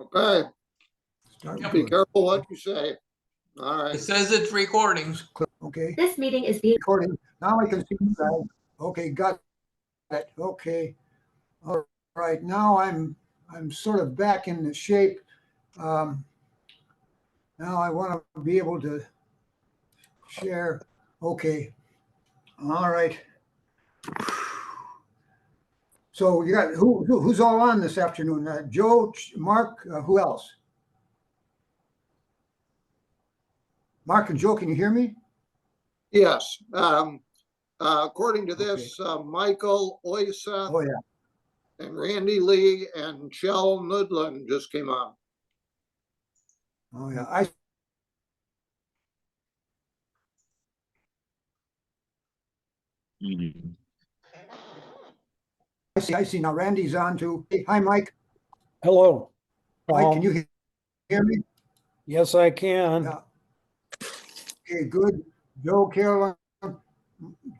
Okay, Start be recording. careful what you say. All It right. says it's recording. Okay, This meeting is being recording. Now I can see you guys. Okay, got it. Okay. All right, now I'm sort of back in the shape. Now I want to be able to share. Okay. All right. So you got who's all on this afternoon? Joe, Mark, who else? Mark and Joe, can you hear me? Yes. According to this, Michael Oysa Oh yeah. and Randy Lee and Shell Nudlin just came on. Oh yeah. I see. Now Randy's on too. Hey, hi, Mike. Hello. Mike, can you hear me? Yes, I can. Yeah. Okay, good. Joe, Carolyn.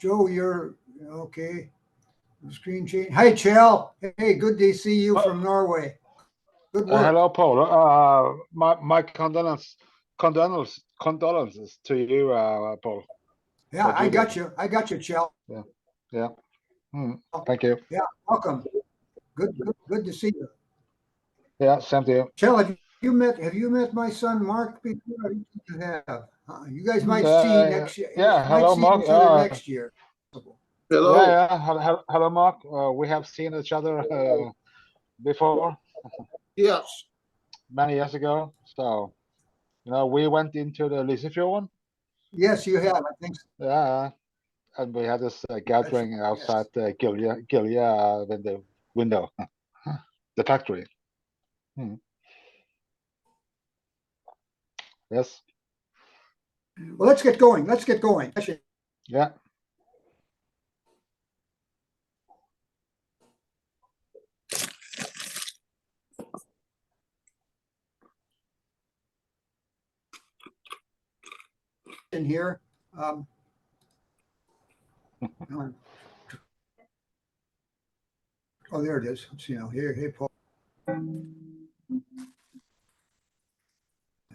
Joe, you're okay. The screen change. Hi, Chell. Hey, good to see you from Norway. Good work. Hello, Paul. My condolences to you, Paul. Yeah, what I you got did. you. I got you, Chell. Yeah. Thank you. Yeah, welcome. Good to see you. Yeah, same to you. Chell, have you met my son Mark before? I don't think you have. You guys might Yeah, see next year. yeah, Might hello, see Mark. each other next year. Hello. Hello, Mark. We have seen each other before, Yes. many years ago. So, we went into the Lysefjord one. Yes, you have. I think so. Yeah, and we had this gathering Yes. outside Gilje with the window, the factory. Yes. Well, let's get going. Yeah. In here. Oh, there it is. Let's see now. Here, hey, Paul. I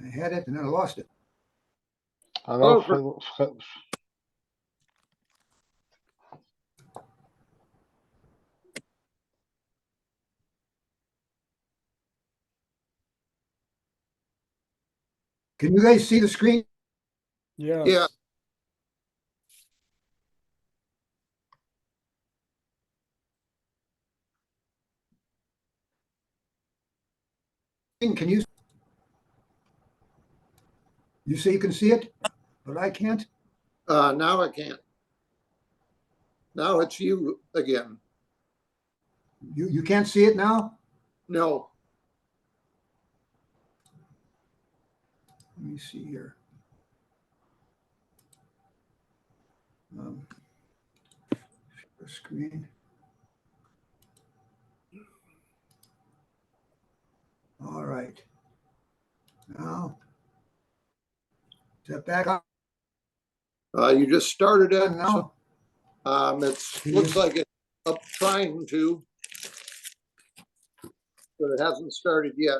had it and then I lost it. Hello, Can you guys see the screen? Yes. Yeah. Can you? You say you can see it, but I can't. Now I can't. Now it's you again. You can't see it now? No. Let me see here. Share screen. All right. Now, is that back on You just started it. now? It looks like it's up trying to, but it hasn't started yet.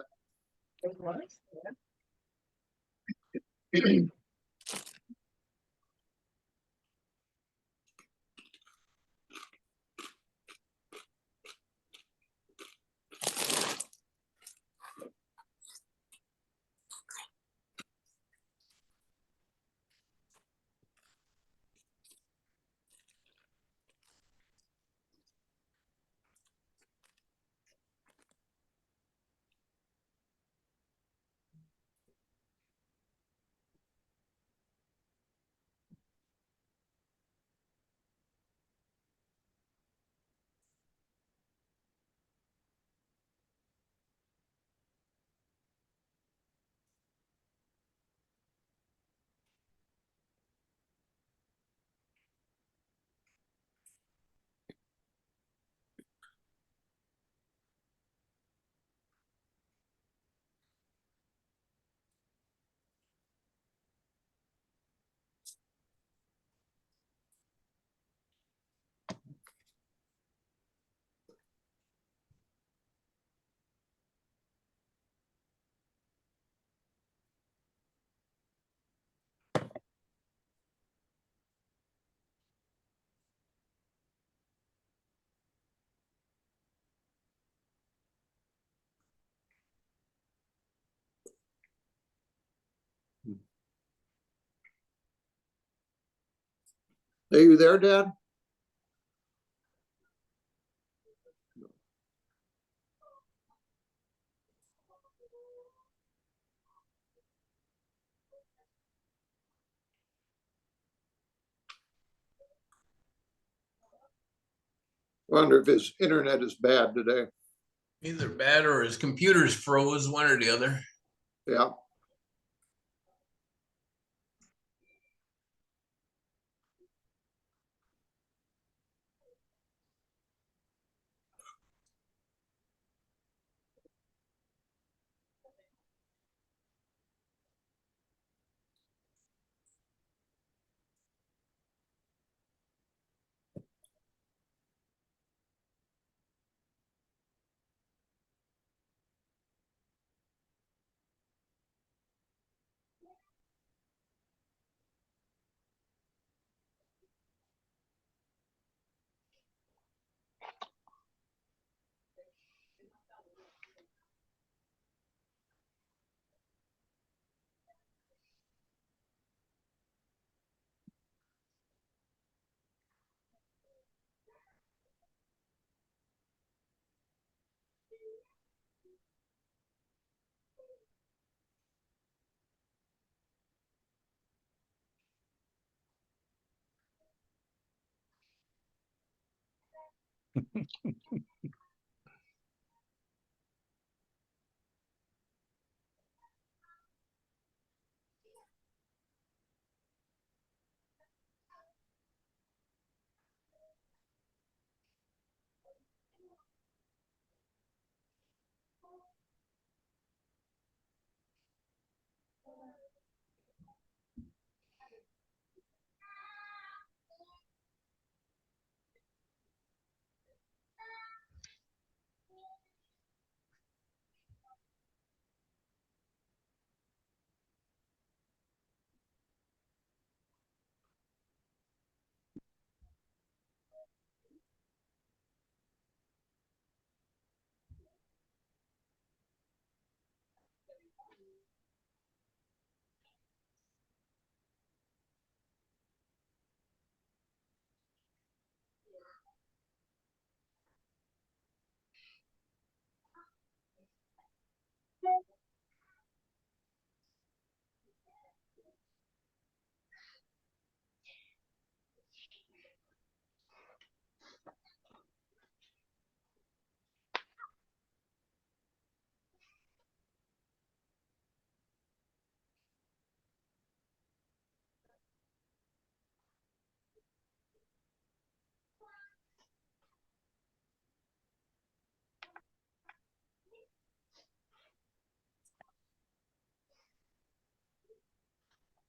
Are you there, Dad? Wonder if his internet is bad today. Either bad or his computer's froze, one or the other. Yeah.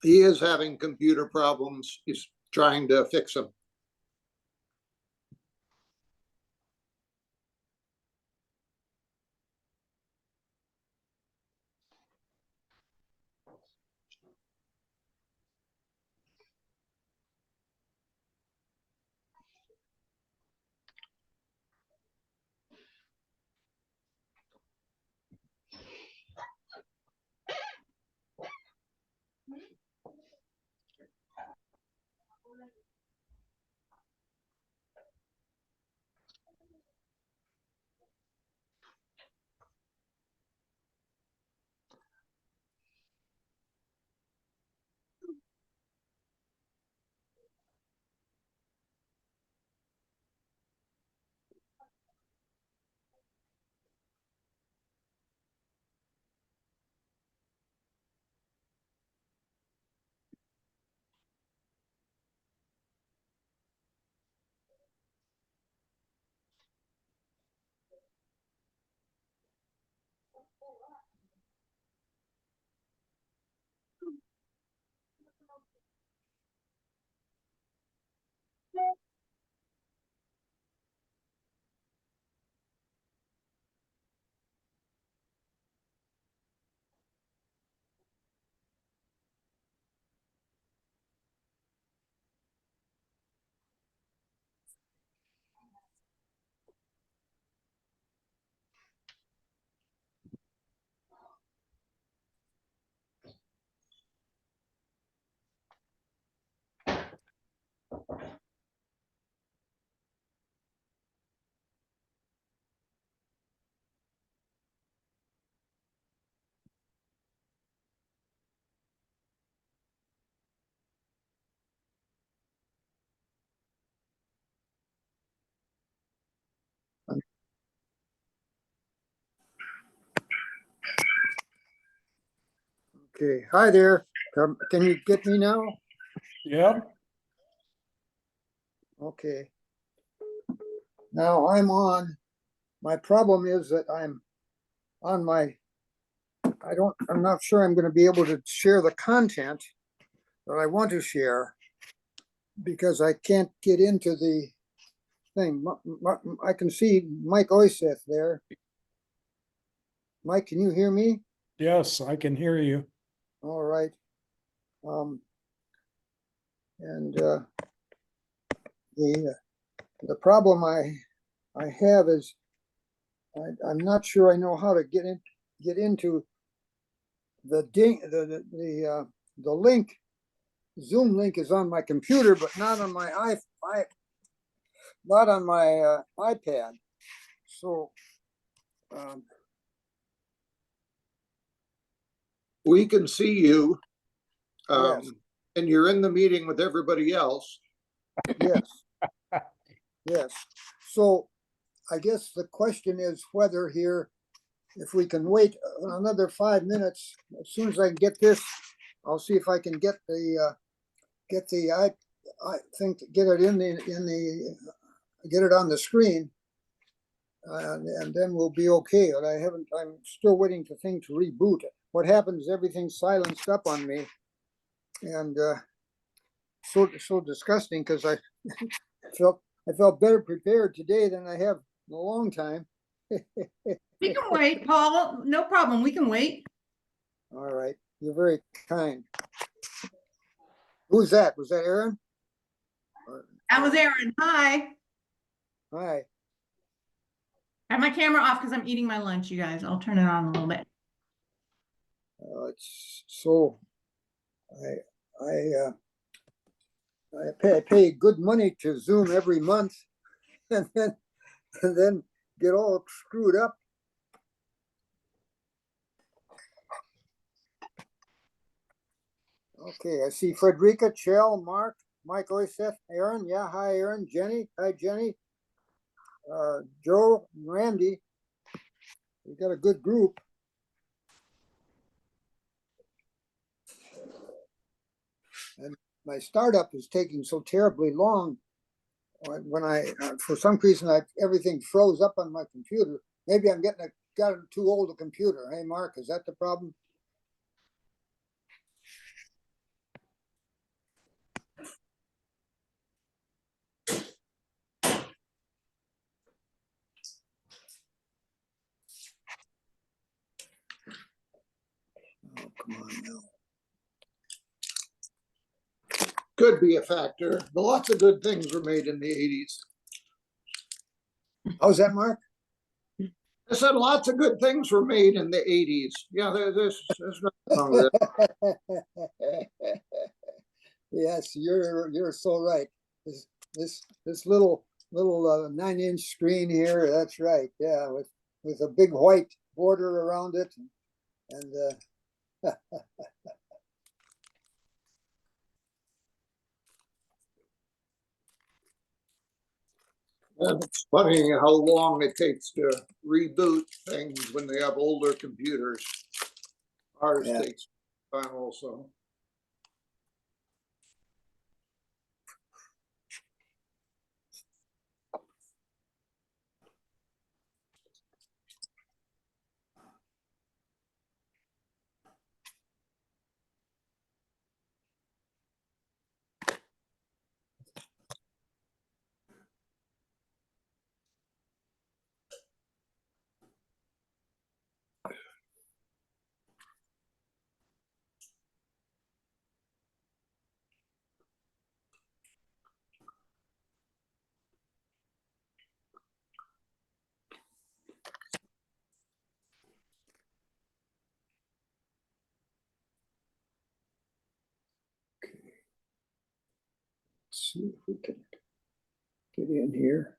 He is having computer problems. He's trying to fix them. Okay, hi there. Can you get me now? Yep. Okay. Now I'm on. My problem is that I'm on my, I'm not sure I'm gonna be able to share the content that I want to share because I can't get into the thing. I can see Mike Oiseth there. Mike, can you hear me? Yes, I can hear you. All right. And the problem I have is I'm not sure I know how to get into the link. Zoom link is on my computer, but not on my not on my iPad. So We can see you. Yes. And you're in the meeting with everybody else. yes, yes. So I guess the question is whether here, if we can wait another 5 minutes, as soon as I can get this, I'll see if I can get the I think get it get it on the screen, and then we'll be okay. But I'm still waiting for thing to reboot. What happens? Everything's silenced up on me, and so disgusting because I felt better prepared today than I have in a long time. We can wait, Paul. No problem. We can wait. All right, you're very kind. Who's that? Was that Aaron? That was Aaron. Hi. Hi. I have my camera off because I'm eating my lunch, you guys. I'll turn it on a little bit. It's so I pay good money to Zoom every month, and then get all screwed up. Okay, I see Frederica, Chell, Mark, Mike Oiseth, Aaron. Yeah, hi Aaron, Jenny. Hi Jenny. Joe, Randy. We got a good group. And my startup is taking so terribly long. When for some reason, everything froze up on my computer. Maybe I'm got too old a computer. Hey, Mark, is that the problem? Oh, come on now. Could be a factor, but lots of good things were made in the 80s. How's that, Mark? I said lots of good things were made in the 80s. Yeah, there's nothing wrong with that. Yes, you're so right. This little 9-inch screen here. That's right. Yeah, with a big white border around it, and And it's funny how long it takes to reboot things when they have older computers. Ours Yeah. takes time also. let's see if we can get in here.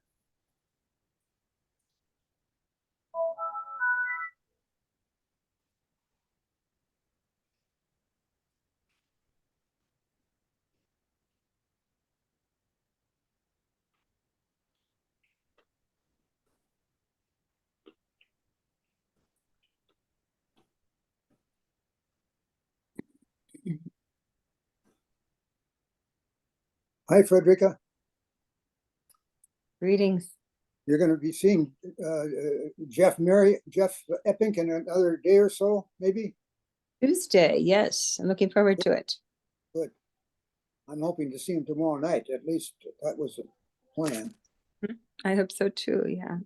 Hi, Frederica. Greetings. You're going to be seeing Jeff Epping in another day or so, maybe? Tuesday, yes, I'm looking forward to it. Good. I'm hoping to see him tomorrow night. At least that was the plan. I hope so too, yeah.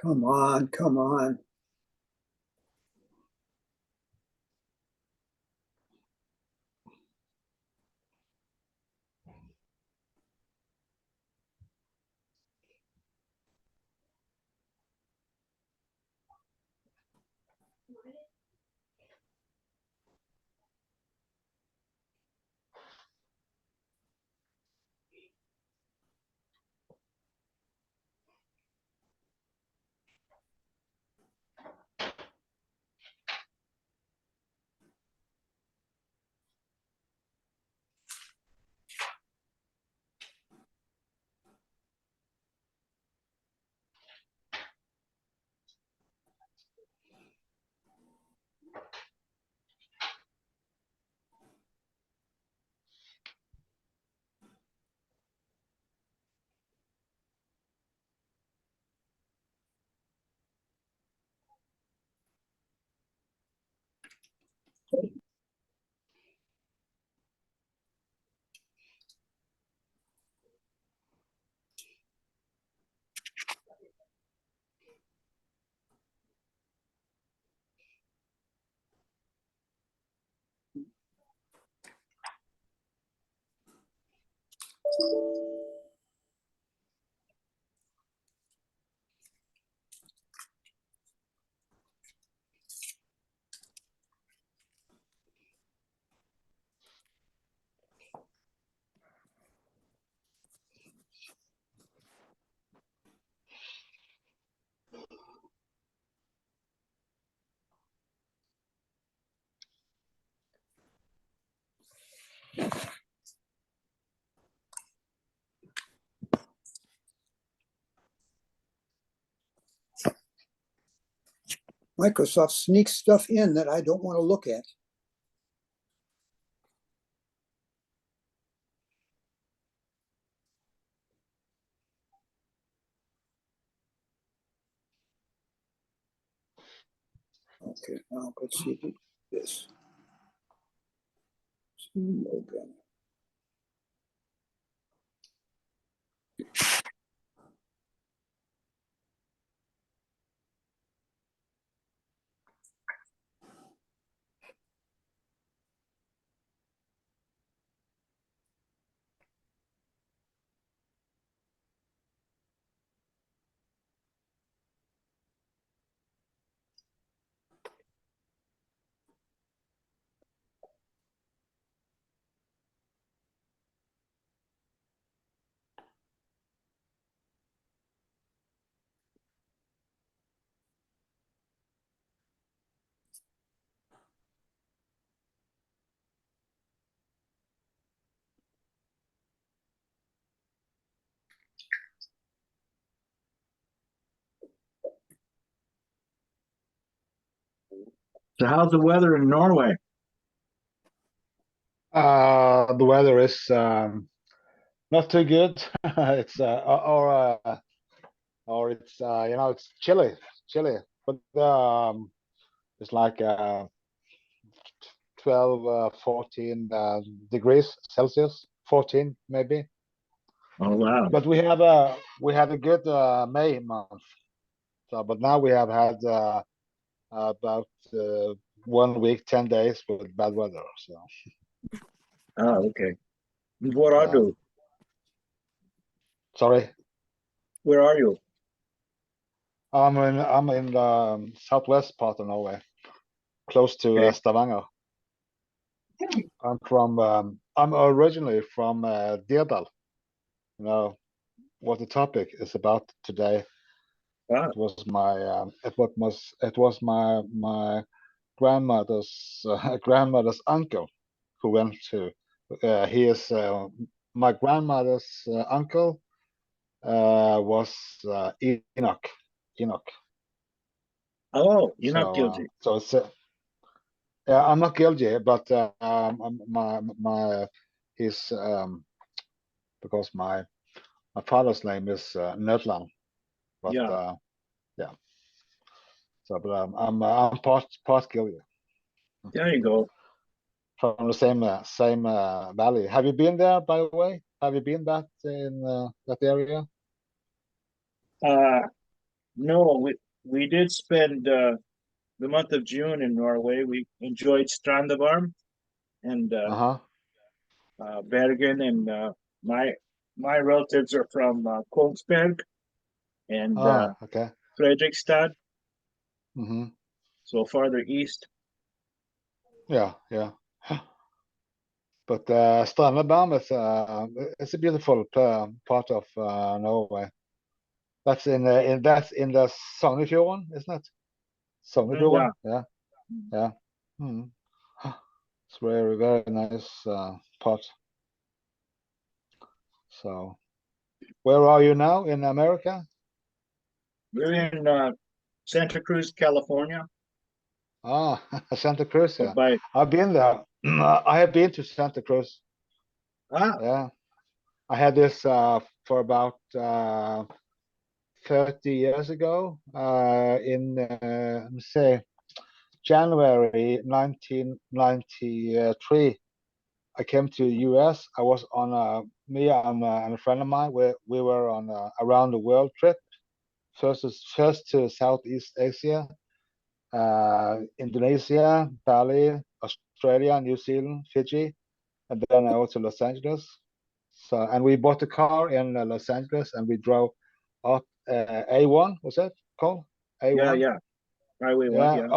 Come on, come on. Microsoft sneaks stuff in that I don't want to look at. Okay, now let's see this. Logan. So how's the weather in Norway? The weather is not too good. It's or it's it's chilly, but it's like 12, 14 degrees Celsius, 14 maybe. Oh, wow. But we had a good May month. So, but now we have had about 1 week, 10 days with bad weather. So Oh, okay. What are yeah. you? Sorry, Where are you? I'm in the southwest part of Norway, close to Okay. Stavanger. I'm originally from Dirdal. You know what the topic is about today. Ah, It was my grandmother's grandmother's uncle who went to. He is my grandmother's uncle was Enok. Enoch. oh, you're not guilty. So it's yeah, I'm not Gilje, but my his because my father's name is Nødland, but Yeah. yeah. So, but I'm part Gilje There you go. from the same valley. Have you been there, by the way? Have you been that in that area? Uh, no, we did spend the month of June in Norway. We enjoyed Strandavarm and Uh-huh. Bergen, and my my relatives are from Kongsberg and Okay. Fredrikstad, Mm-hmm. so farther east. Yeah, yeah. But Strandebarm is it's a beautiful part of Norway. That's in the Sognefjorden, isn't it? Yeah. Sognefjorden, yeah, yeah. Hmm. It's very very nice part. So, where are you now in America? We're in Santa Cruz, California. Ah, Santa Cruz. Yeah, By I've been there. I have been to Santa Cruz. ah, Yeah, I had this for about 30 years ago. In let me say January 1993. I came to US. I was on and a friend of mine. We were on a around the world trip. First to Southeast Asia, Indonesia, Bali, Australia, New Zealand, Fiji, and then I went to Los Angeles. So, and we bought a car in Los Angeles, and we drove up A1. Was that called yeah, A1? yeah. Highway one, Yeah,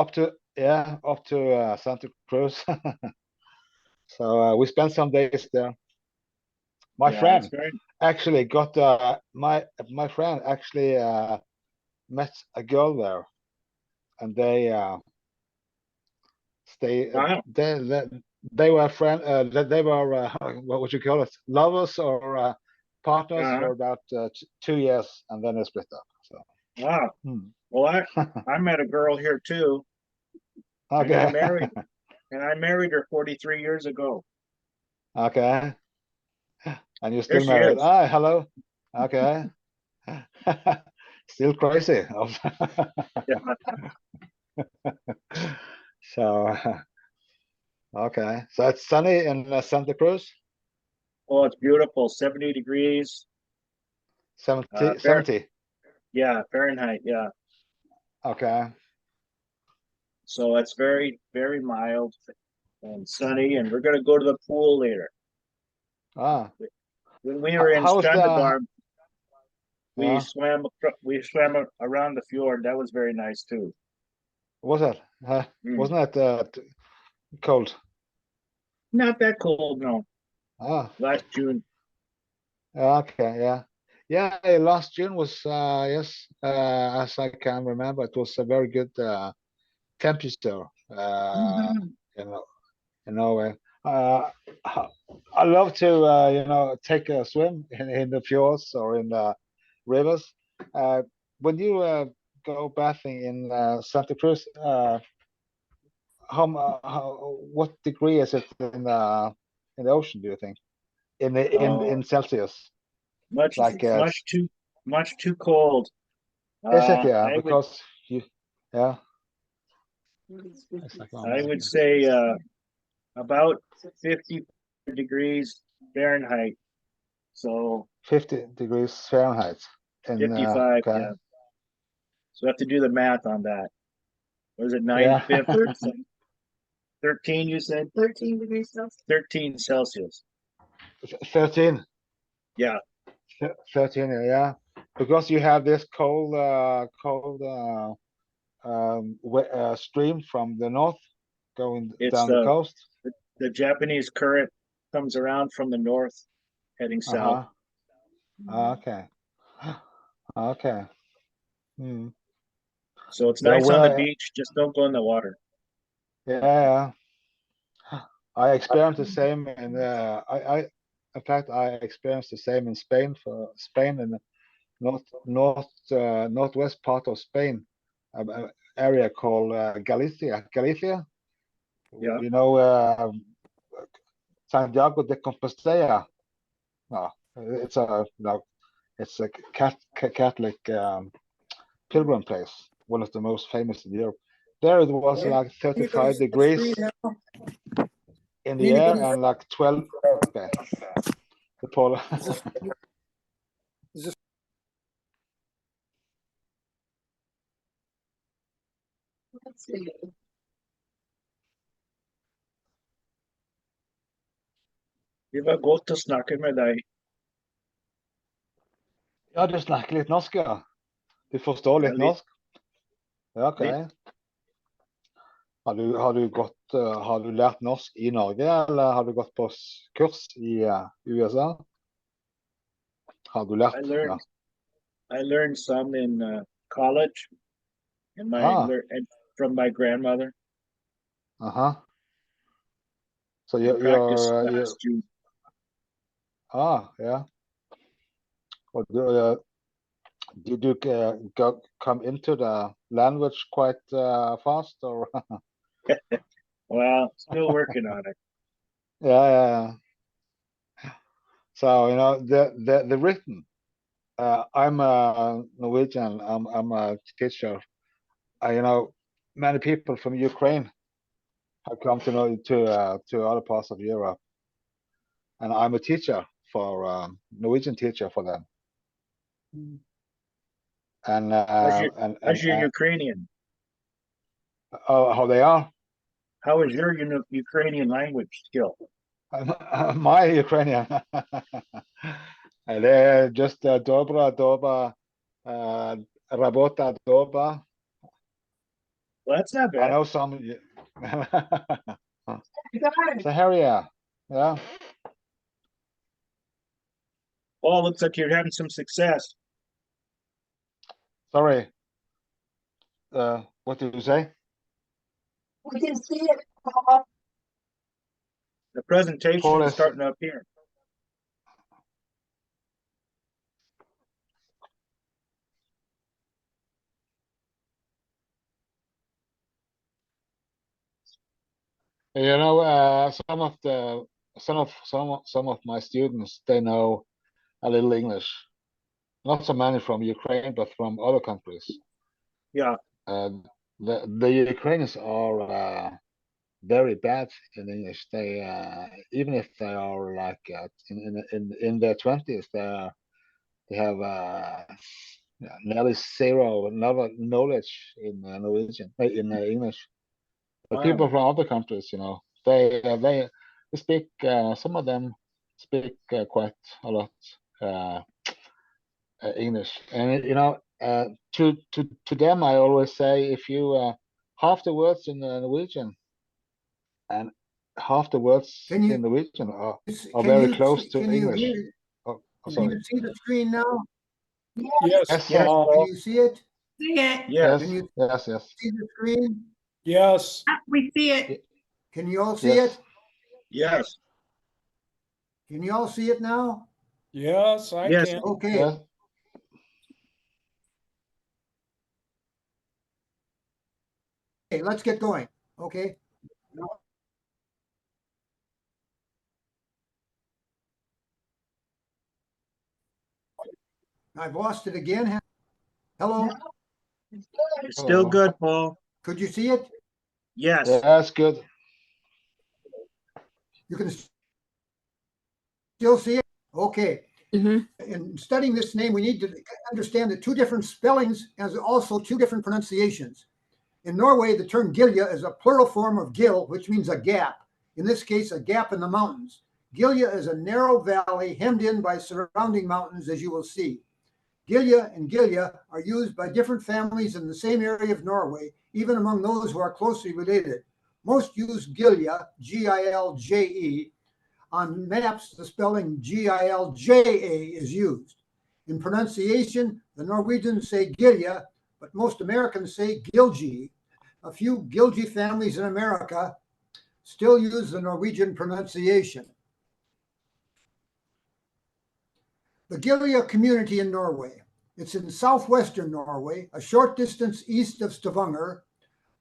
yeah. up to Santa Cruz. So we spent some days there. My Yeah, it's friend very actually got my friend actually met a girl there, and wow. they were friend they were what would you call it, lovers or partners Uh, for about 2 years, and then they split up. So wow. hmm. Well, I met a girl here too, and Okay. I married her 43 years ago. Okay, and you're There still she married. is. Ah, hello. Okay. Still crazy. Yeah. So okay, so it's sunny in Santa Cruz. Oh, it's beautiful. 70 degrees. 70, Fair, 70. yeah, Fahrenheit. Yeah. Okay. So it's very, very mild and sunny, and we're gonna go to the pool later. Ah, When we were in how's the Strandabarm, yeah? we swam around the fjord. That was very nice too. Was it? Mm. Wasn't it cold? Not that cold, no. Ah, Last June. okay, yeah, yeah. Last June was yes, as I can remember, it was a very good temperature. Mhm. You know, in Norway. Uh, I love to take a swim in the fjords or in the rivers. When you go bathing in Santa Cruz, what degree is it in the ocean, do you think? In Celsius? Much, Like, much too cold. is it? Yeah, I would, because yeah. I would say, about 50 degrees Fahrenheit. So 50 degrees Fahrenheit. And 55, okay. yeah. So I have to do the math on that. Was it Yeah. 9/5 or something? 13, you said? 13 degrees Celsius. 13 Celsius. 13. Yeah, 13, yeah. Because you have this cold stream from the north going it's down the coast. the Japanese current comes around from the north, heading south. Okay. Okay. Hmm. So it's Yeah, nice on the well, beach. Just don't go in the water. yeah. I experienced the same in fact I experienced the same in Spain, for Spain in the northwest part of Spain, area called Galicia. Yeah. You know, Santiago de Compostela. No, it's a it's a Catholic pilgrim place, one of the most famous in Europe. There it was like 35 degrees in the air and like 12. Okay. The polar. Det var godt å snakke med deg. Ja, du snakker litt norsk, ja. Du forstår litt Ja, litt. norsk? Ja, ok. Har du lært norsk i Norge, eller har du gått på kurs i USA? Har du lært? I learned some in college and and from my grandmother. So Practice last June. Yeah. Well, did you come into the language quite fast, or? Well, still working on it. Yeah. So the written. I'm a Norwegian. I'm a teacher. Many people from Ukraine have come to other parts of Europe, and I'm a teacher for Norwegian teacher for them. And How's your Ukrainian? How they are? How is your Ukrainian language skill? My Ukrainian. They're just dobra, rabota, doba. Well, that's not I bad. know some. So Harry, yeah. Oh, looks like you're having some success. Sorry. What did you say? We can see it. The presentation Paul is is- starting to appear. some of my students, they know a little English. Not so many from Ukraine, but from other countries. Yeah. The Ukrainians are very bad in English. They even if they are like in their 20s, they have nearly zero knowledge in Norwegian in English. But Wow. people from other countries, they speak. Some of them speak quite a lot English, and to them I always say, if you half the words in Norwegian and half the words Can you- in Norwegian are Can very you- close to can you English. hear- Oh, Can sorry. you see the screen now? Yes, Yes, Yes, Paul. Can Paul. you see it? See it. Yes. Can you Yes. see the screen? Yes, Ah, we see it. Can you all see Yes. it? Yes. Can you all see it now? yes, I Yes. can. Okay, Yes. okay, let's get going. Okay, I've lost it again. Hello, It's good. It's still Hello. good, Paul. could you see it? Yes. Yeah, that's good. You can still see it? Okay. Mhm. In studying this name, we need to understand that two different spellings and also two different pronunciations. In Norway, the term Gilje is a plural form of gil, which means a gap. In this case, a gap in the mountains. Gilje is a narrow valley hemmed in by surrounding mountains, as you will see. Gilje and Gilje are used by different families in the same area of Norway, even among those who are closely related. Most use Gilje, Gilje. On maps, the spelling Gilja is used. In pronunciation, the Norwegians say Gilje, but most Americans say Gilje. A few Gilje families in America still use the Norwegian pronunciation. The Gilje community in Norway. It's in southwestern Norway, a short distance east of Stavanger,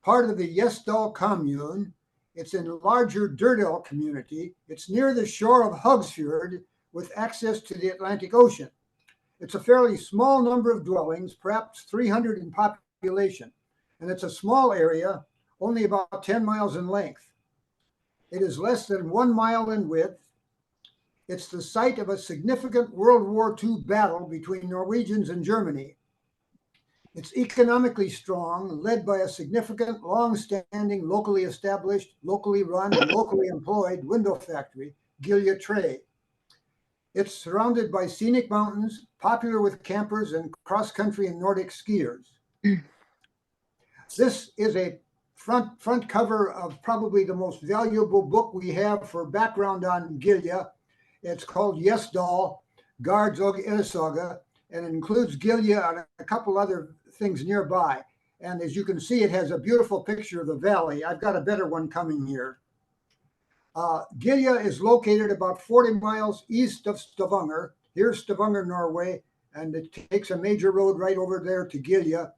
part of the Gjesdal commune. It's in a larger Dørdal community. It's near the shore of Hugsfjord with access to the Atlantic Ocean. It's a fairly small number of dwellings, perhaps 300 in population, and it's a small area, only about 10 miles in length. It is less than 1 mile in width. It's the site of a significant World War II battle between Norwegians and Germany. It's economically strong, led by a significant, long-standing, locally established, locally run, and locally employed window factory, Gilje Træ. It's surrounded by scenic mountains, popular with campers and cross-country and Nordic skiers. This is a front cover of probably the most valuable book we have for background on Gilje. It's called Gjesdal, Guards og Elsaga, and it includes Gilje and a couple other things nearby. And as you can see, it has a beautiful picture of the valley. I've got a better one coming here. Gilje is located about 40 miles east of Stavanger. Here's Stavanger, Norway, and it takes a major road right over there to Gilje.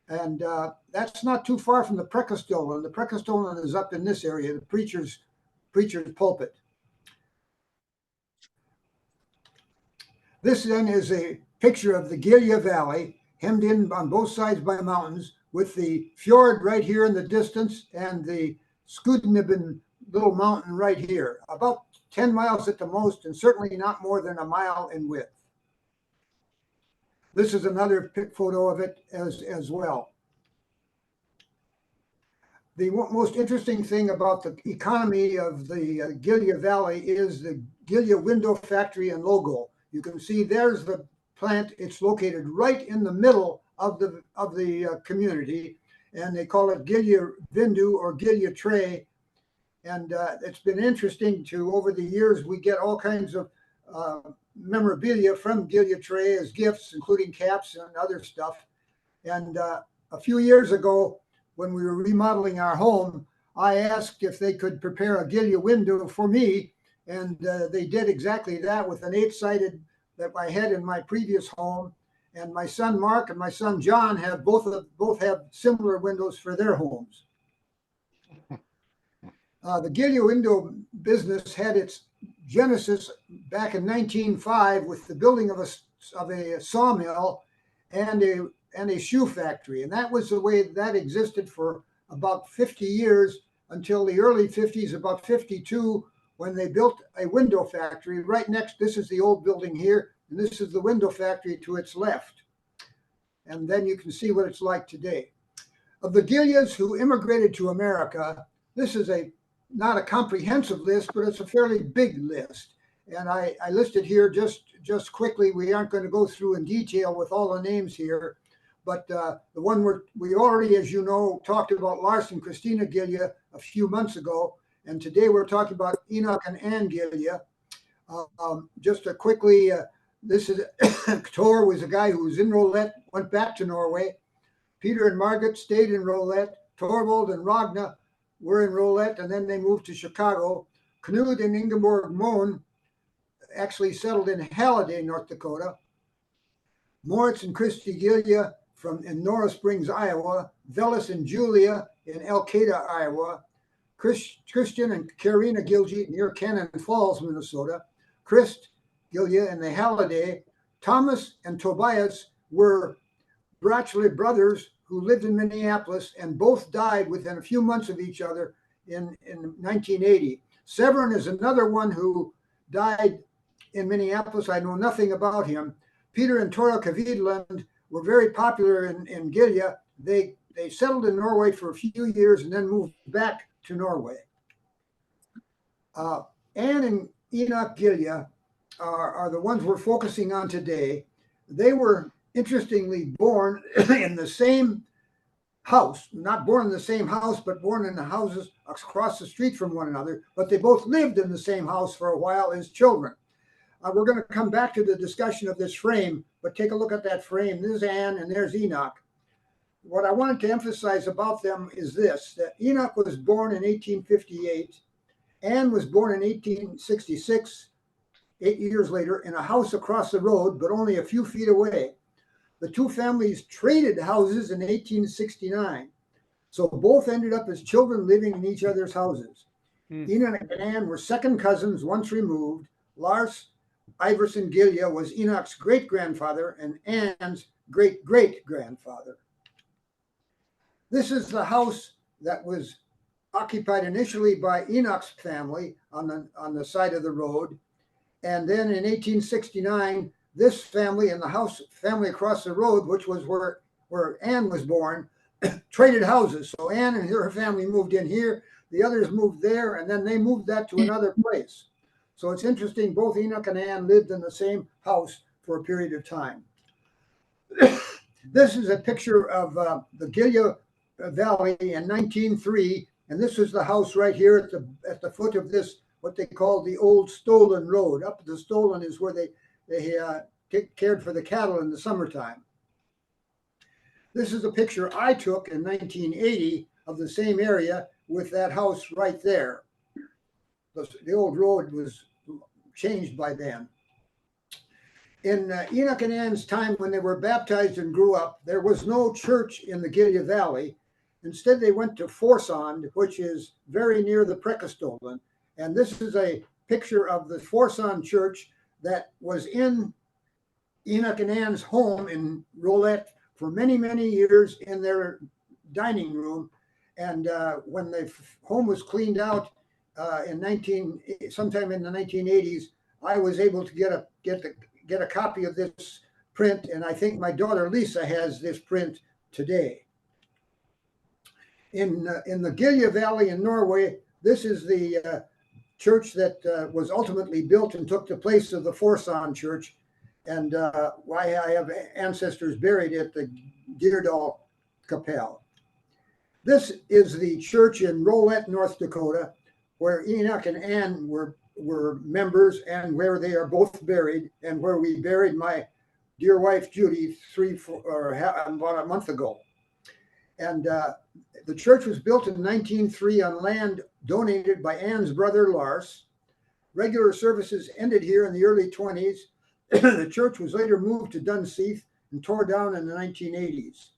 And that's not too far from the Preikestolen. The Preikestolen is up in this area, the preacher's pulpit. This then is a picture of the Gilje Valley, hemmed in on both sides by mountains, with the fjord right here in the distance and the Skudnibben little mountain right here, about 10 miles at the most, and certainly not more than a mile in width. This is another photo of it as well. The most interesting thing about the economy of the Gilje Valley is the Gilje window factory and logo. You can see there's the plant. It's located right in the middle of the community, and they call it Gilje Vindu or Gilje Træ. And it's been interesting to, over the years, we get all kinds of memorabilia from Gilje Træ as gifts, including caps and other stuff. And a few years ago, when we were remodeling our home, I asked if they could prepare a Gilje window for me, and they did exactly that with an 8-sided that I had in my previous home. And my son Mark and my son John have both have similar windows for their homes. The Gilje window business had its genesis back in 1905 with the building of a sawmill and a shoe factory. And that was the way that existed for about 50 years until the early 50s, about 52, when they built a window factory right next. This is the old building here, and this is the window factory to its left. And then you can see what it's like today. Of the Giljes who immigrated to America, this is not a comprehensive list, but it's a fairly big list. And I listed here just quickly. We aren't going to go through in detail with all the names here, but the one we already, as you know, talked about Lars and Christina Gilje a few months ago, and today we're talking about Enok and Ann Gilje. Just to quickly, this is Tor was a guy who was in Rolette, went back to Norway. Peter and Margaret stayed in Rolette. Torvald and Ragna were in Rolette, and then they moved to Chicago. Knud and Ingeborg Mohn actually settled in Halliday, North Dakota. Moritz and Christy Gilje in Nora Springs, Iowa. Velis and Julia in Elkada, Iowa. Christian and Karina Gilje near Cannon Falls, Minnesota. Chris, Gilje, and the Halliday. Thomas and Tobias were bachelor brothers who lived in Minneapolis and both died within a few months of each other in 1980. Severin is another one who died in Minneapolis. I know nothing about him. Peter and Tora Kvidland were very popular in Gilje. They settled in Norway for a few years and then moved back to Norway. Anne and Enok Gilje are the ones we're focusing on today. They were interestingly born in the same house, not born in the same house, but born in the houses across the street from one another, but they both lived in the same house for a while as children. We're going to come back to the discussion of this frame, but take a look at that frame. This is Anne and there's Enok. What I wanted to emphasize about them is this, that Enok was born in 1858. Anne was born in 1866, 8 years later, in a house across the road, but only a few feet away. The two families traded houses in 1869. So both ended up as children living in each other's houses. Enok and Anne were second cousins once removed. Lars Iverson Gilje was Enok's great-grandfather and Anne's great-great-grandfather. This is the house that was occupied initially by Enok's family on the side of the road. And then in 1869, this family and the house family across the road, which was where Anne was born, traded houses. So Anne and her family moved in here, the others moved there, and then they moved that to another place. So it's interesting, both Enok and Anne lived in the same house for a period of time. This is a picture of the Gilje Valley in 1903, and this is the house right here at the foot of this, what they call the old Stolen Road. Up the Stolen is where they cared for the cattle in the summertime. This is a picture I took in 1980 of the same area with that house right there. The old road was changed by then. In Enok and Anne's time, when they were baptized and grew up, there was no church in the Gilje Valley. Instead, they went to Forsand, which is very near the Prekestolen. And this is a picture of the Forsand church that was in Enok and Anne's home in Rolette for many, many years in their dining room. And when the home was cleaned out sometime in the 1980s, I was able to get a copy of this print, and I think my daughter Lisa has this print today. In the Gilje Valley in Norway, this is the church that was ultimately built and took the place of the Forsand church, and why I have ancestors buried at the Dirdal Kapell. This is the church in Rolette, North Dakota, where Enok and Anne were members and where they are both buried, and where we buried my dear wife Judy about a month ago. And the church was built in 1903 on land donated by Anne's brother Lars. Regular services ended here in the early 20s. The church was later moved to Dunseith and tore down in the 1980s.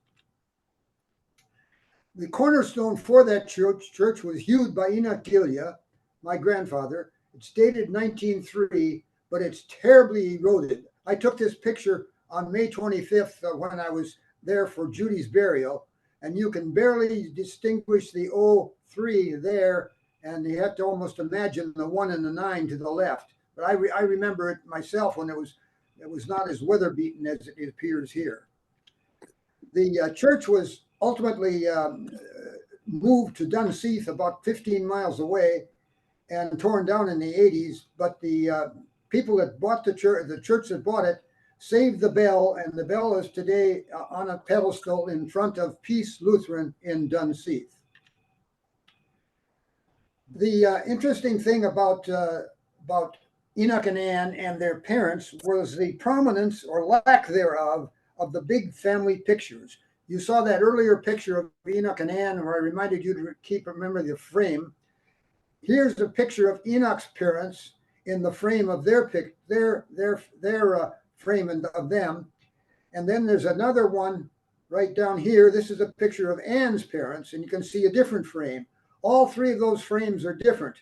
The cornerstone for that church was hewed by Enok Gilje, my grandfather. It's dated 1903, but it's terribly eroded. I took this picture on May 25th when I was there for Judy's burial, and you can barely distinguish the 03 there, and you have to almost imagine the 1 and the 9 to the left. But I remember it myself when it was not as weather beaten as it appears here. The church was ultimately moved to Dunseith, about 15 miles away, and torn down in the 80s. But the people that bought the church that bought it, saved the bell, and the bell is today on a pedestal in front of Peace Lutheran in Dunseith. The interesting thing about Enok and Anne and their parents was the prominence or lack thereof of the big family pictures. You saw that earlier picture of Enok and Anne where I reminded you to remember the frame. Here's a picture of Enok's parents in the frame of their frame of them. And then there's another one right down here. This is a picture of Anne's parents, and you can see a different frame. all three of those frames are different.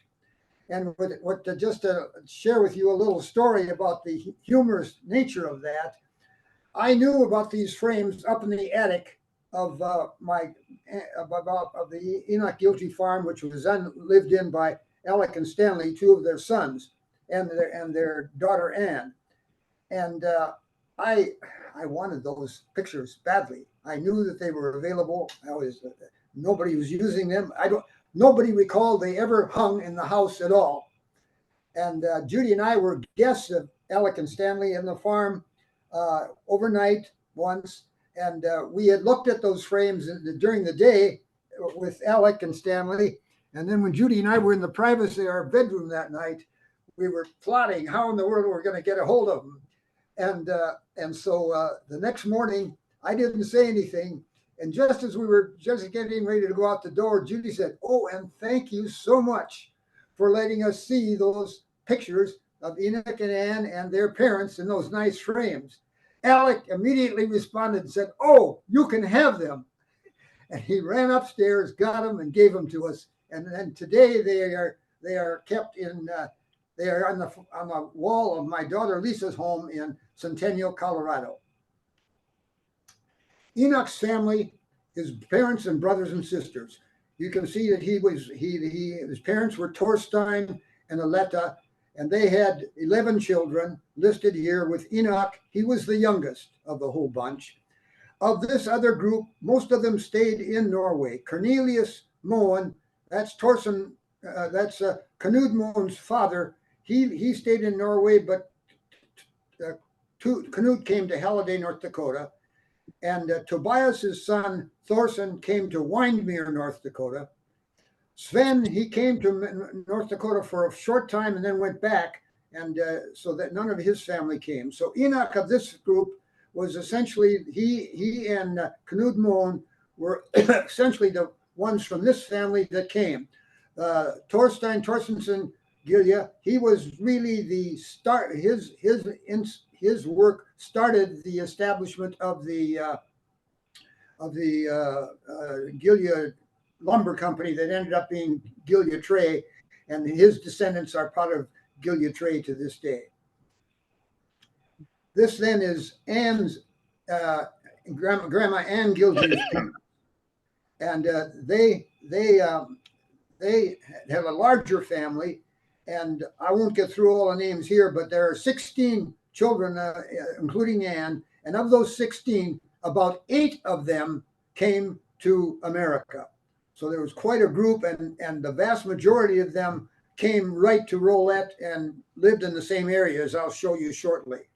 And just to share with you a little story about the humorous nature of that, I knew about these frames up in the attic of of the Enok Gilje farm, which was then lived in by Alec and Stanley, two of their sons, and their daughter Anne. And I wanted those pictures badly. I knew that they were available. Nobody was using them. Nobody recalled they ever hung in the house at all. And Judy and I were guests of Alec and Stanley in the farm overnight once. And we had looked at those frames during the day with Alec and Stanley. And then when Judy and I were in the privacy of our bedroom that night, we were plotting how in the world we're going to get a hold of them. And so the next morning, I didn't say anything. And just as we were just getting ready to go out the door, Judy said, "Oh, and thank you so much for letting us see those pictures of Enok and Ann and their parents in those nice frames." Alec immediately responded and said, "Oh, you can have them." And he ran upstairs, got them, and gave them to us. And then today they are kept in. They are on the wall of my daughter Lisa's home in Centennial, Colorado. Enok's family, his parents and brothers and sisters. You can see that his parents were Torstein and Rolette, and they had 11 children listed here with Enok. He was the youngest of the whole bunch. Of this other group, most of them stayed in Norway. Cornelius Moen, that's Torsten, that's Knud Moen's father. He stayed in Norway, but Knud came to Halliday, North Dakota. And Tobias's son, Thorson, came to Windmere, North Dakota. Sven, he came to North Dakota for a short time and then went back, and so that none of his family came. So Enok of this group was essentially, he and Knud Moen were essentially the ones from this family that came. Torstensen Gilje, he was really the start. His work started the establishment of the Gilje lumber company that ended up being Gilje Tray, and his descendants are part of Gilje Tray to this day. This then is Anne's Grandma Anne Gilje's parents, and they have a larger family, and I won't get through all the names here, but there are 16 children, including Anne, and of those 16, about 8 of them came to America. So there was quite a group, and the vast majority of them came right to Rolette and lived in the same area, as I'll show you shortly.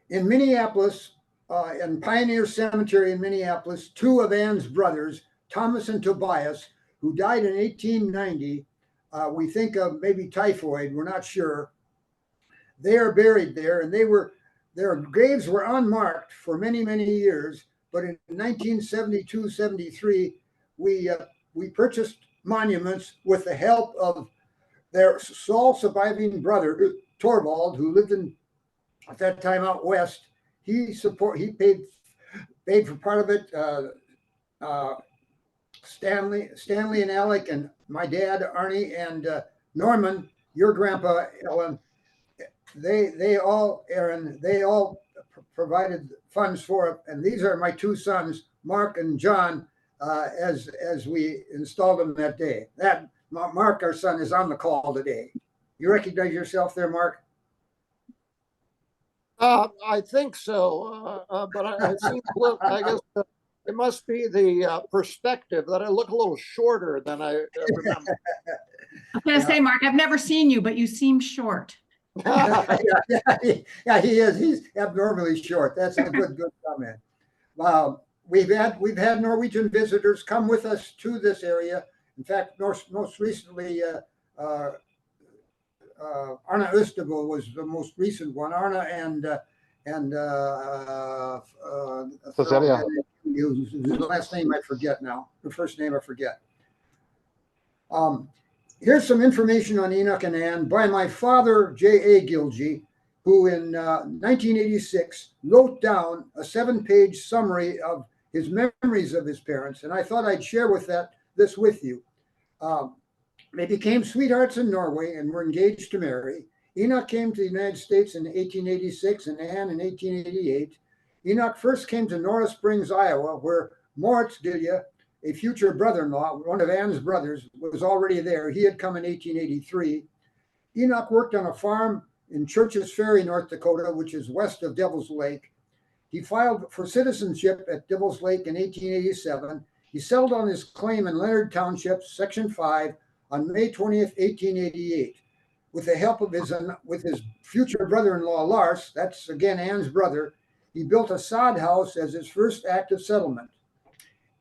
In Minneapolis, in Pioneer Cemetery in Minneapolis, 2 of Anne's brothers, Thomas and Tobias, who died in 1890, we think of maybe typhoid, we're not sure. They are buried there, and their graves were unmarked for many, many years. But in 1972-73, we purchased monuments with the help of their sole surviving brother, Torvald, who lived at that time out west. He paid for part of it. Stanley and Alec and my dad, Arnie, and Norman, your grandpa, Ellen, they all provided funds for it. And these are my 2 sons, Mark and John, as we installed them that day. That Mark, our son, is on the call today. You recognize yourself there, Mark? I think so, but I guess it must be the perspective that I look a little shorter than I remember. I'm going to say, Mark, I've never seen you, but you seem short. Yeah, he is. He's abnormally short. That's a good comment. We've had Norwegian visitors come with us to this area. In fact, most recently, Arna Østebo was the most recent one. Arna and Cecilia. Whose last name I forget now. Her first name I forget. Here's some information on Enok and Ann by my father, J.A. Gilje, who in 1986 wrote down a 7-page summary of his memories of his parents, and I thought I'd share this with you. They became sweethearts in Norway and were engaged to marry. Enok came to the United States in 1886 and Anne in 1888. Enok first came to Norris Springs, Iowa, where Moritz Gilje, a future brother-in-law, one of Anne's brothers, was already there. He had come in 1883. Enok worked on a farm in Church's Ferry, North Dakota, which is west of Devil's Lake. He filed for citizenship at Devil's Lake in 1887. He settled on his claim in Leonard Township, Section 5, on May 20th, 1888. With the help of his future brother-in-law, Lars, that's again Anne's brother, he built a sod house as his first active settlement.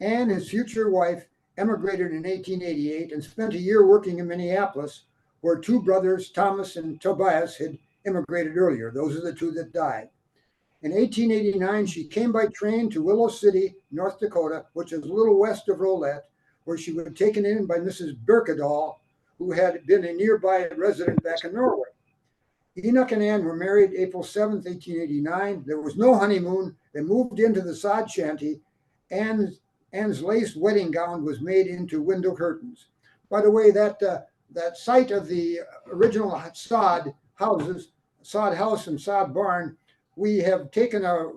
Anne, his future wife, emigrated in 1888 and spent a year working in Minneapolis, where two brothers, Thomas and Tobias, had immigrated earlier. Those are the two that died. In 1889, she came by train to Willow City, North Dakota, which is a little west of Rolette, where she was taken in by Mrs. Birkedal, who had been a nearby resident back in Norway. Enok and Anne were married April 7th, 1889. There was no honeymoon. They moved into the sod shanty. Anne's lace wedding gown was made into window curtains. By the way, that site of the original sod house and sod barn, we have taken a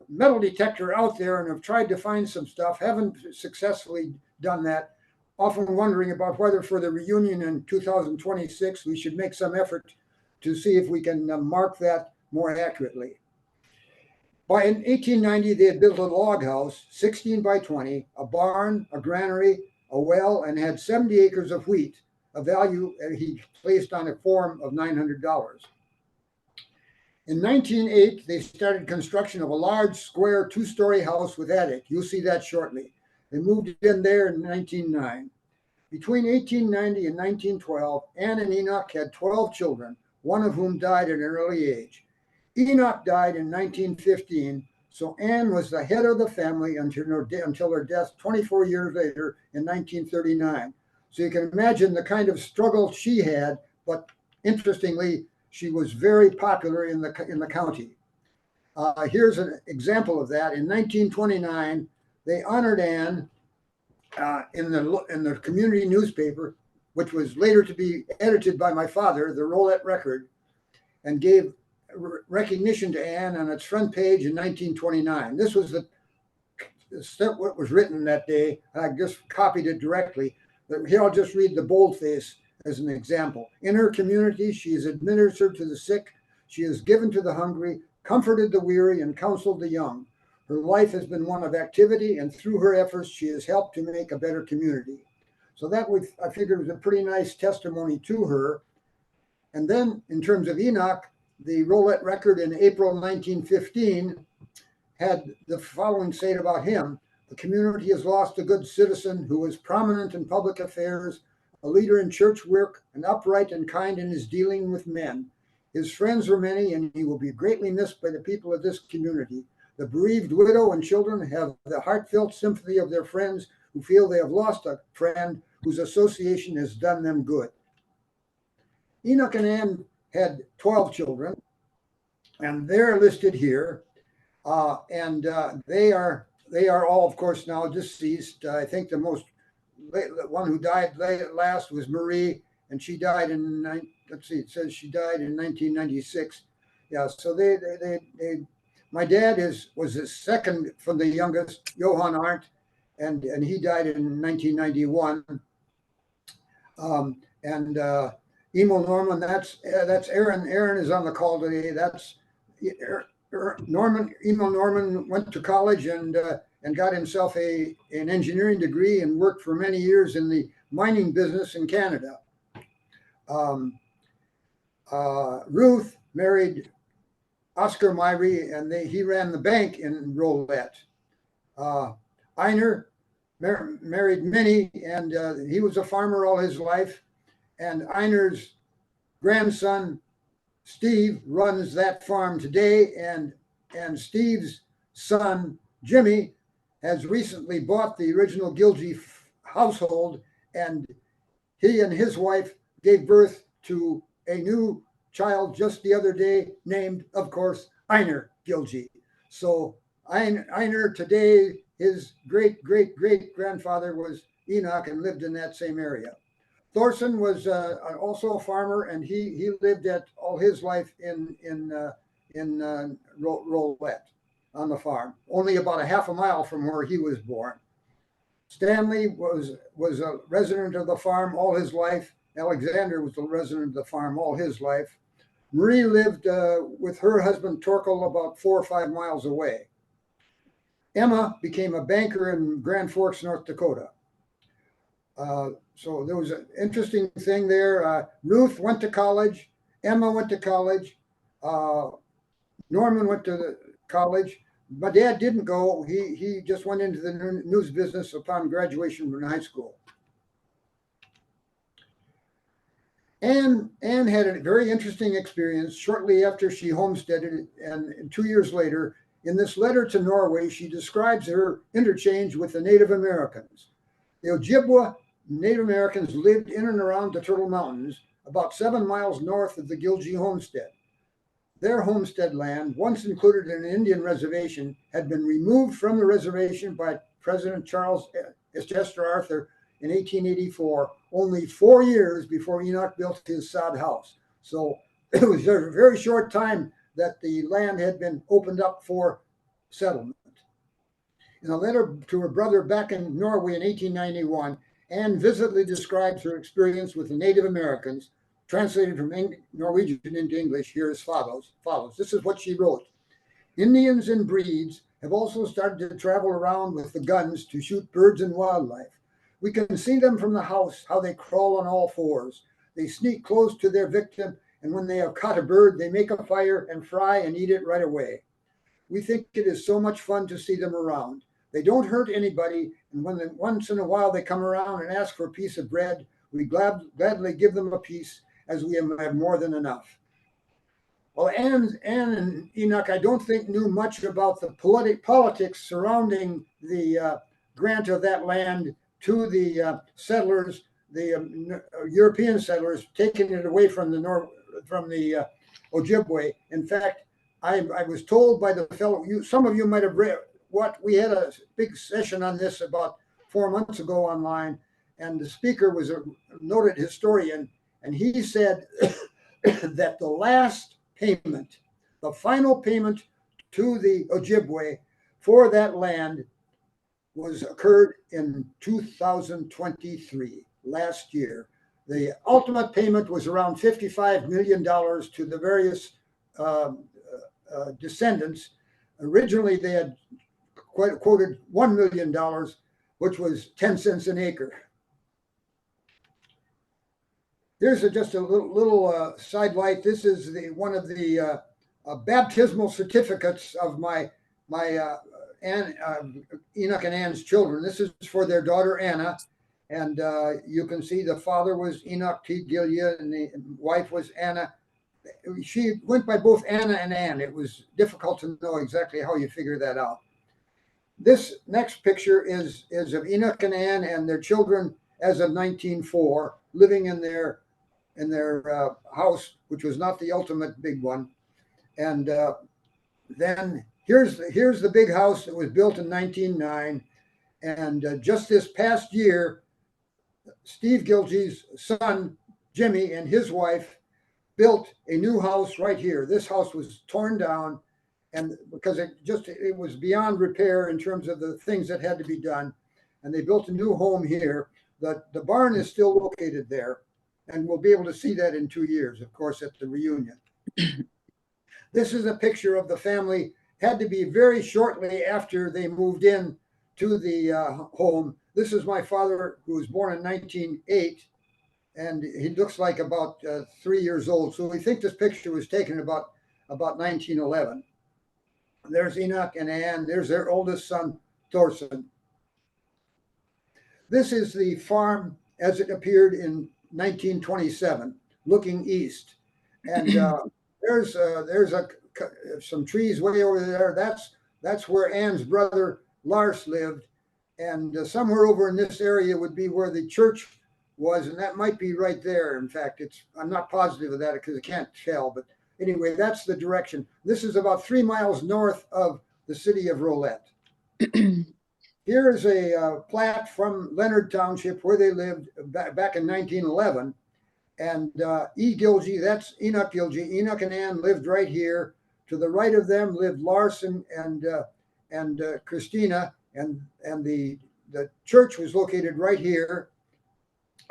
metal detector out there and have tried to find some stuff. Haven't successfully done that. Often wondering about whether for the reunion in 2026, we should make some effort to see if we can mark that more accurately. By 1890, they had built a log house, 16 by 20, a barn, a granary, a well, and had 70 acres of wheat, a value he placed on a form of $900. In 1908, they started construction of a large square two-story house with attic. You'll see that shortly. They moved in there in 1909. Between 1890 and 1912, Anne and Enok had 12 children, one of whom died at an early age. Enok died in 1915, so Anne was the head of the family until her death 24 years later in 1939. So you can imagine the kind of struggle she had, but interestingly, she was very popular in the county. Here's an example of that. In 1929, they honored Anne in the community newspaper, which was later to be edited by my father, the Rolette Record, and gave recognition to Anne on its front page in 1929. This was what was written that day. I just copied it directly. But here I'll just read the boldface as an example. In her community, she has administered to the sick, she has given to the hungry, comforted the weary, and counseled the young. Her life has been one of activity, and through her efforts, she has helped to make a better community. So that I figured was a pretty nice testimony to her. And then in terms of Enok, the Rolette Record in April 1915 had the following said about him: the community has lost a good citizen who was prominent in public affairs, a leader in church work, and upright and kind in his dealing with men. His friends were many, and he will be greatly missed by the people of this community. The bereaved widow and children have the heartfelt sympathy of their friends who feel they have lost a friend whose association has done them good. Enok and Anne had 12 children, and they're listed here. They are all, of course, now deceased. I think the one who died last was Marie, and she died in, let's see, it says she died in 1996. Yeah, so my dad was the second from the youngest, Johann Arndt, and he died in 1991. Emil Norman, that's Aaron. Aaron is on the call today. That's Norman. Emil Norman went to college and got himself an engineering degree and worked for many years in the mining business in Canada. Ruth married Oscar Myrie, and he ran the bank in Rolette. Einer married Minnie, and he was a farmer all his life. And Einer's grandson, Steve, runs that farm today. And Steve's son, Jimmy, has recently bought the original Gilje household, and he and his wife gave birth to a new child just the other day, named, of course, Einer Gilje. So Einar today, his great-great-great-grandfather was Enoch and lived in that same area. Thorson was also a farmer, and he lived all his life in Rolette on the farm, only about a half a mile from where he was born. Stanley was a resident of the farm all his life. Alexander was a resident of the farm all his life. Marie lived with her husband Torkel about 4 or 5 miles away. Emma became a banker in Grand Forks, North Dakota. So there was an interesting thing there. Ruth went to college. Emma went to college. Norman went to college. My dad didn't go. He just went into the news business upon graduation from high school. Anne had a very interesting experience shortly after she homesteaded, and 2 years later, in this letter to Norway, she describes her interchange with the Native Americans. The Ojibwa Native Americans lived in and around the Turtle Mountains, about 7 miles north of the Gilje homestead. Their homestead land, once included in an Indian reservation, had been removed from the reservation by President Charles Chester Arthur in 1884, only 4 years before Enoch built his sod house. So it was a very short time that the land had been opened up for settlement. In a letter to her brother back in Norway in 1891, Anne vividly describes her experience with the Native Americans, translated from Norwegian into English here as follows. This is what she wrote. Indians and breeds have also started to travel around with the guns to shoot birds and wildlife. We can see them from the house, how they crawl on all fours. They sneak close to their victim, and when they have caught a bird, they make a fire and fry and eat it right away. We think it is so much fun to see them around. They don't hurt anybody, and when once in a while they come around and ask for a piece of bread, we gladly give them a piece, as we have more than enough. Well, Anne and Enoch, I don't think, knew much about the politics surrounding the grant of that land to the settlers, the European settlers, taking it away from the Ojibwe. In fact, I was told by the fellow, some of you might have read we had a big session on this about 4 months ago online, and the speaker was a noted historian, and he said that the last payment, the final payment to the Ojibwe for that land occurred in 2023, last year. The ultimate payment was around $55 million to the various descendants. Originally, they had quoted $1 million, which was 10 cents an acre. Here's just a little sidelight. This is one of the baptismal certificates of my Enoch and Anne's children. This is for their daughter Anna, and you can see the father was Enok T. Gilje, and the wife was Anna. She went by both Anna and Anne. It was difficult to know exactly how you figure that out. This next picture is of Enoch and Anne and their children as of 1904, living in their house, which was not the ultimate big one. And then here's the big house that was built in 1909. And just this past year, Steve Gilje's son, Jimmy, and his wife built a new house right here. This house was torn down, and because it was beyond repair in terms of the things that had to be done. And they built a new home here. The barn is still located there, and we'll be able to see that in 2 years, of course, at the reunion. This is a picture of the family. Had to be very shortly after they moved in to the home. This is my father, who was born in 1908, and he looks like about 3 years old. So we think this picture was taken about 1911. There's Enoch and Anne. There's their oldest son, Thorson. This is the farm as it appeared in 1927, looking east. And there's some trees way over there. That's where Anne's brother Lars lived, and somewhere over in this area would be where the church was, and that might be right there. In fact, I'm not positive of that because I can't tell, but anyway, that's the direction. This is about 3 miles north of the city of Rolette. Here is a plat from Leonard Township where they lived back in 1911. And E. Gilje, that's Enok Gilje. Enok and Ann lived right here. To the right of them lived Larson and Christina, and the church was located right here.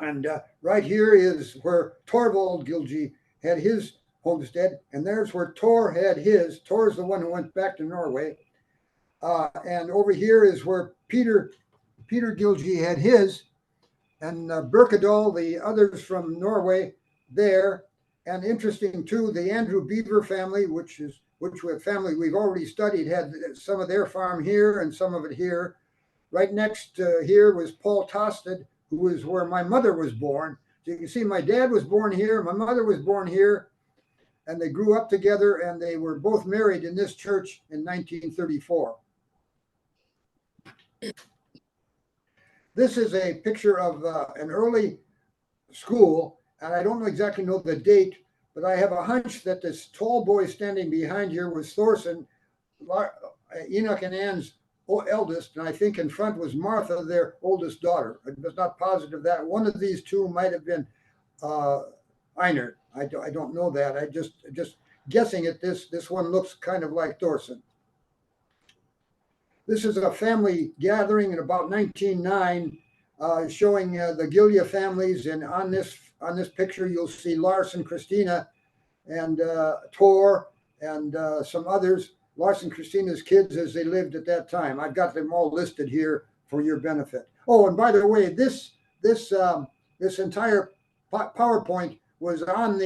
And right here is where Torvald Gilje had his homestead, and there's where Tor had his. Tor's the one who went back to Norway. And over here is where Peter Gilje had his, and Birkedal, the others from Norway there. And interesting too, the Andrew Beaver family, which family we've already studied, had some of their farm here and some of it here. Right next here was Paul Tosted, who was where my mother was born. So you can see my dad was born here, my mother was born here, and they grew up together, and they were both married in this church in 1934. This is a picture of an early school, and I don't exactly know the date, but I have a hunch that this tall boy standing behind here was Thorson, Enok and Ann's eldest, and I think in front was Martha, their oldest daughter. I was not positive that one of these two might have been Einar. I don't know that. I just guessing at this. This one looks kind of like Thorson. This is a family gathering in about 1909, showing the Gilje families. And on this picture, you'll see Larson, Christina, and Tor, and some others. Larson, Christina's kids as they lived at that time. I've got them all listed here for your benefit. Oh, and by the way, this entire PowerPoint was on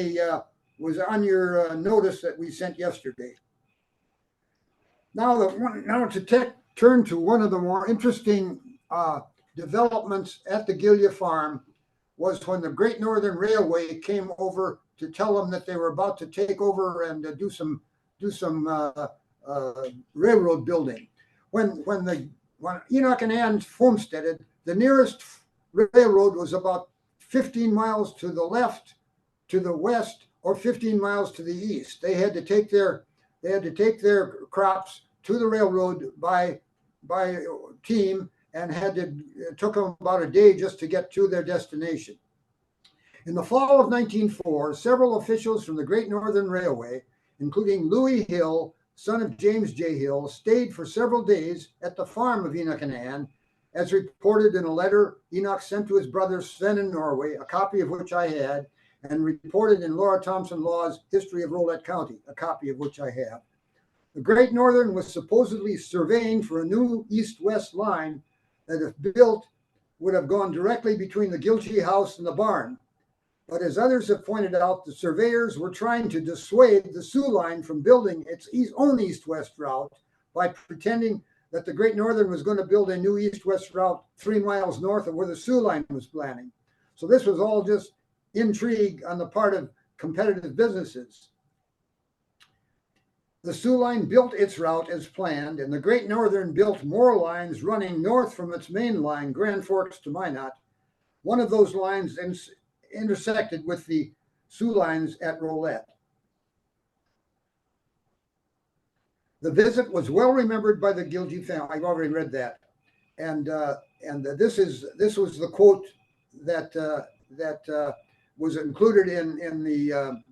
your notice that we sent yesterday. Now to turn to one of the more interesting developments at the Gilje farm was when the Great Northern Railway came over to tell them that they were about to take over and do some railroad building. When Enok and Ann homesteaded, the nearest railroad was about 15 miles to the left, to the west, or 15 miles to the east. They had to take their crops to the railroad by team, and it took them about a day just to get to their destination. In the fall of 1904, several officials from the Great Northern Railway, including Louis Hill, son of James J. Hill, stayed for several days at the farm of Enok and Ann, as reported in a letter Enok sent to his brother Sven in Norway, a copy of which I had, and reported in Laura Thompson Law's History of Rolette County, a copy of which I have. The Great Northern was supposedly surveying for a new east-west line that, if built, would have gone directly between the Gilje house and the barn. But as others have pointed out, the surveyors were trying to dissuade the Sioux line from building its own east-west route by pretending that the Great Northern was going to build a new east-west route 3 miles north of where the Sioux line was planning. So this was all just intrigue on the part of competitive businesses. The Sioux line built its route as planned, and the Great Northern built more lines running north from its main line, Grand Forks to Minot. One of those lines intersected with the Sioux lines at Rolette. The visit was well remembered by the Gilje family. I've already read that, and this was the quote that was included in the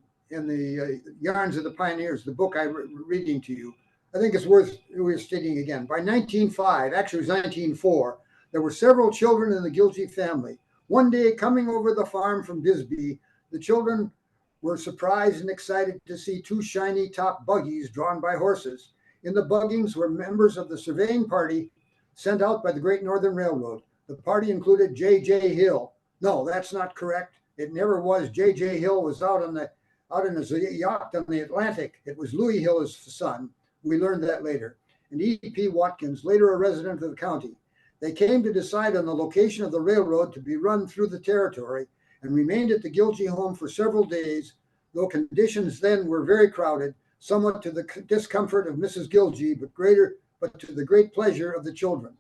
Yarns of the Pioneers, the book I'm reading to you. I think it's worth stating again. By 1905, actually it was 1904, there were several children in the Gilje family. One day, coming over the farm from Bisbee, the children were surprised and excited to see 2 shiny top buggies drawn by horses. In the buggies were members of the surveying party sent out by the Great Northern Railroad. The party included J.J. Hill. No, that's not correct. It never was. J.J. Hill was out in his yacht on the Atlantic. It was Louis Hill, his son. We learned that later. And E.P. Watkins, later a resident of the county. They came to decide on the location of the railroad to be run through the territory, and remained at the Gilje home for several days, though conditions then were very crowded, somewhat to the discomfort of Mrs. Gilje, but to the great pleasure of the children.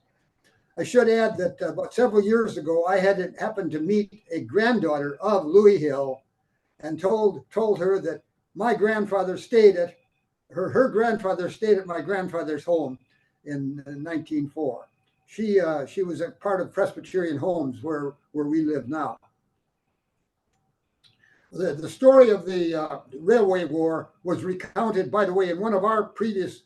I should add that about several years ago, I had happened to meet a granddaughter of Louis Hill, and told her that my grandfather stayed at her grandfather stayed at my grandfather's home in 1904. She was a part of Presbyterian Homes where we live now. The story of the Railway War was recounted, by the way, in one of our previous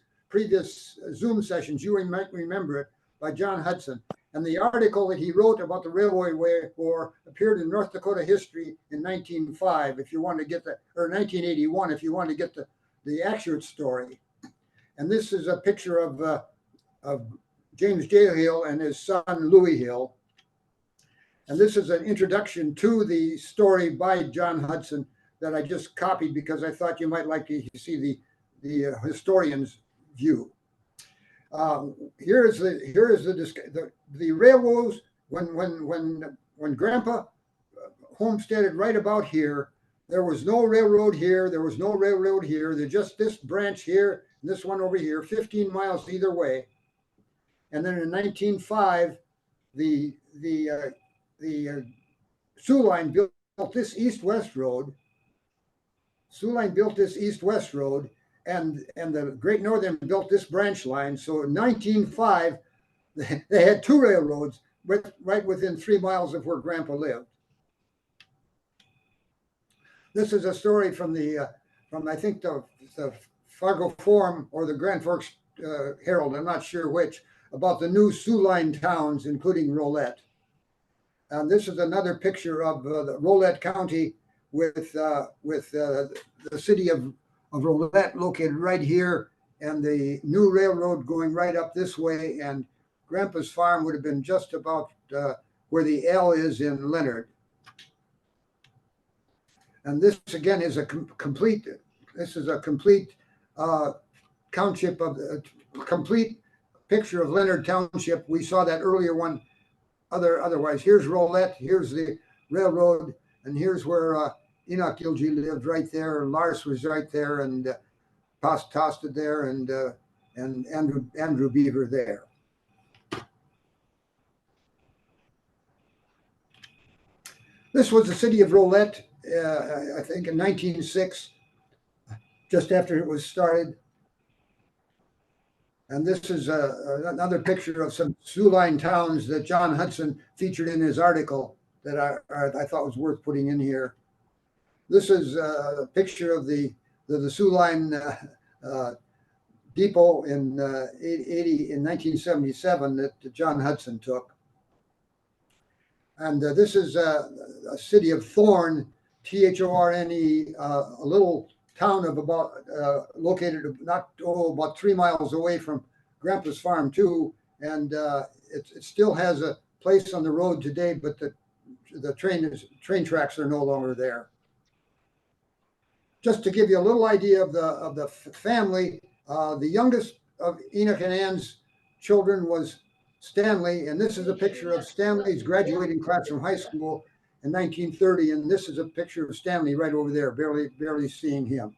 Zoom sessions. You might remember it, by John Hudson. And the article that he wrote about the Railway War appeared in North Dakota History in 1905, if you want to get the, or 1981, if you want to get the accurate story. And this is a picture of James J. Hill and his son Louis Hill. And this is an introduction to the story by John Hudson that I just copied because I thought you might like to see the historian's view. Here is the railroads when Grandpa homesteaded right about here. There was no railroad here. There was no railroad here. There's just this branch here and this one over here, 15 miles either way. And then in 1905, the Sioux Line built this east-west road. Sioux Line built this east-west road, and the Great Northern built this branch line. So in 1905, they had two railroads right within 3 miles of where Grandpa lived. This is a story from I think the Fargo Forum or the Grand Forks Herald, I'm not sure which, about the new Sioux Line towns, including Rolette. And this is another picture of the Rolette County with the city of Rolette located right here, and the new railroad going right up this way. And Grandpa's farm would have been just about where the L is in Leonard. And this again is a complete township of the complete picture of Leonard Township. We saw that earlier one. Otherwise, here's Rolette, here's the railroad, and here's where Enok Gilje lived right there, and Lars was right there, and Tosted there, and Andrew Beaver there. This was the city of Rolette, I think in 1906, just after it was started. And this is another picture of some Sioux Line towns that John Hudson featured in his article that I thought was worth putting in here. This is a picture of the Sioux Line depot in 1977 that John Hudson took. And this is a city of Thorne, Thorne, a little town of about located about 3 miles away from Grandpa's farm too, and it still has a place on the road today, but the train tracks are no longer there. Just to give you a little idea of the family, the youngest of Enok and Ann's children was Stanley, and this is a picture of Stanley's graduating class from high school in 1930, and this is a picture of Stanley right over there, barely seeing him.